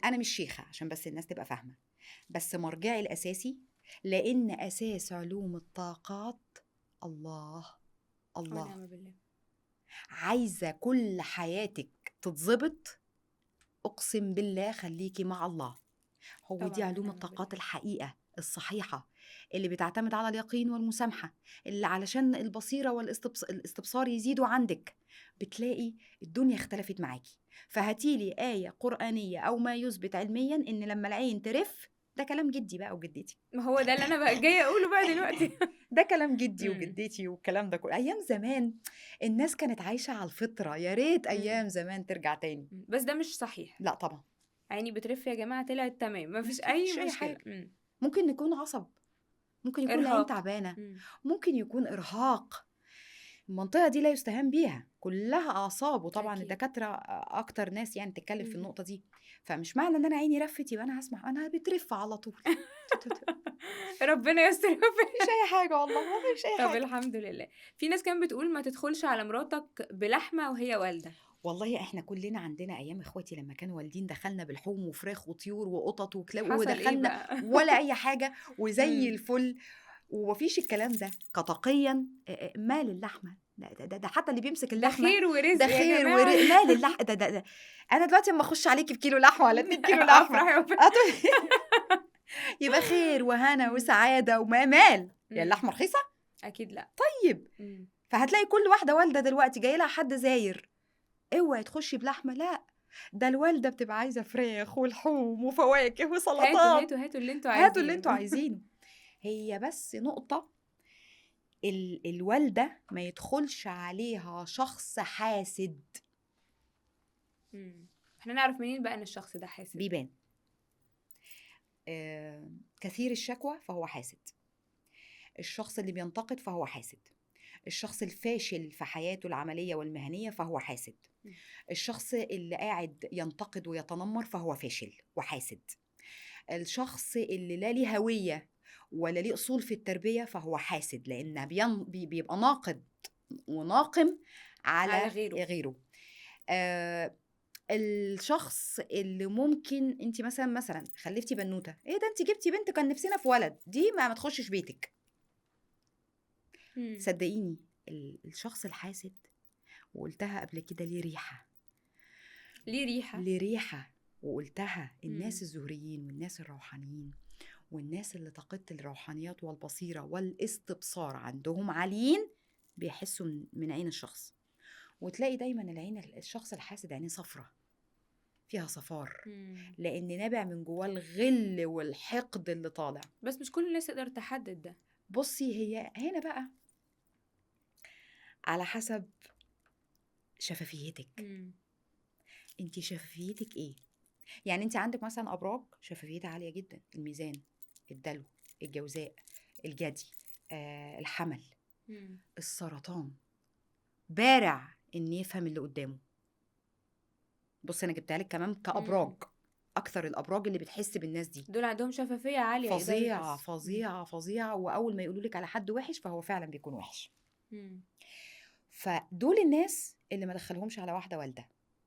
انا مش شيخه عشان بس الناس تبقى فاهمه، بس مرجعي الاساسي، لان اساس علوم الطاقات الله. الله. ونعم بالله. عايزه كل حياتك تتظبط، اقسم بالله خليكي مع الله. هو دي طبعا علوم ونعم الطاقات بالله. الحقيقة الصحيحة، اللي بتعتمد على اليقين والمسامحة، اللي علشان البصيرة والاستبصار يزيدوا عندك بتلاقي الدنيا اختلفت معاكي. فهاتيلي آية قرآنية أو ما يثبت علميا إن لما العين ترف، ده كلام جدي بقى وجدتي، ما هو ده اللي انا بقى جايه اقوله بقى دلوقتي. ده كلام جدي امم. وجدتي والكلام ده كله. أيام زمان الناس كانت عايشة على الفطرة، يا ريت امم. أيام زمان ترجع تاني. بس ده مش صحيح. لا طبعا. عيني بترف يا جماعه، طلعت تمام، ما فيش ما اي فيش أي مشكله. حاجة. ممكن نكون عصب، ممكن يكون العين ارهاق. تعبانة، امم. ممكن يكون إرهاق. المنطقة دي لا يستهان بيها، كلها أعصاب، وطبعا اكيد. الدكاترة أكتر ناس يعني تتكلم في مم. النقطة دي. فمش معنى إن أنا عيني رفت يبقى أنا هسمع، أنا بترف على طول. ربنا يستر. مفيش أي حاجة والله، مفيش أي طب حاجة. الحمد لله. في ناس كانت بتقول ما تدخلش على مراتك بلحمة وهي والدة. والله احنا كلنا عندنا ايام اخواتي لما كانوا والدين دخلنا بالحوم وفراخ وطيور وقطط وكلاب حصل ايه ودخلنا بقى؟ ولا اي حاجه وزي امم. الفل، ومفيش الكلام ده قطقيا. مال اللحمه ده حتى اللي بيمسك ده اللحمه خير ورزق ده يا خير جماعة. مال اللحمه ده. انا دلوقتي اما اخش عليكي بكيلو لحمه ولا 2 كيلو لحمه افرح يا يبقى خير وهنا مم. وسعاده وما مال. يعني مم. اللحمه رخيصه؟ اكيد لا. طيب. مم. فهتلاقي كل واحده والده دلوقتي جاي لها حد زاير، اوعي تخشي بلحمه، لا، ده الوالده بتبقى عايزه فراخ ولحوم وفواكه هاتوا وسلطات. هاتوا هاتوا اللي انتوا هاتوا اللي انتوا عايزينه. عايزينه. هي بس نقطه، الوالده ما يدخلش عليها شخص حاسد. احنا نعرف منين بقى ان الشخص ده حاسد؟ بيبان. كثير الشكوى فهو حاسد، الشخص اللي بينتقد فهو حاسد، الشخص الفاشل في حياته العملية والمهنية فهو حاسد، الشخص اللي قاعد ينتقد ويتنمر فهو فاشل وحاسد، الشخص اللي لا ليه هوية ولا ليه أصول في التربية فهو حاسد، لأنه بيبقى ناقد وناقم على على غيره. غيره. الشخص اللي ممكن انت مثلا خلفتي بنوته، ايه ده انت جبتي بنت كان نفسنا في ولد، دي ما تخشش بيتك. صدقيني الشخص الحاسد، وقلتها قبل كده، ليه ريحه. ليه ريحة؟ ليه ريحه. وقلتها الناس مم. الزهريين والناس الروحانيين والناس اللي طاقت الروحانيات والبصيره والاستبصار عندهم عاليين بيحسوا من عين الشخص. وتلاقي دايما العين الشخص الحاسد عينيه صفرة فيها صفار، لان نابع من جواه الغل والحقد اللي طالع. بس مش كل الناس تقدر تحدد ده. بصي هي هنا بقى على حسب شفافيتك. انت شفافيتك ايه؟ يعني انت عندك مثلا ابراج شفافيتها عاليه جدا، الميزان، الدلو، الجوزاء، الجدي، الحمل، السرطان، بارع ان يفهم اللي قدامه. بص انا جبتها لك كمان كابراج، اكثر الابراج اللي بتحس بالناس دي دول عندهم شفافية عالية، يقدروا فظيعه يحسوا. فظيعه فظيعه، واول ما يقولوا لك على حد وحش فهو فعلا بيكون وحش. فدول الناس اللي ما دخلهمش على واحده والده،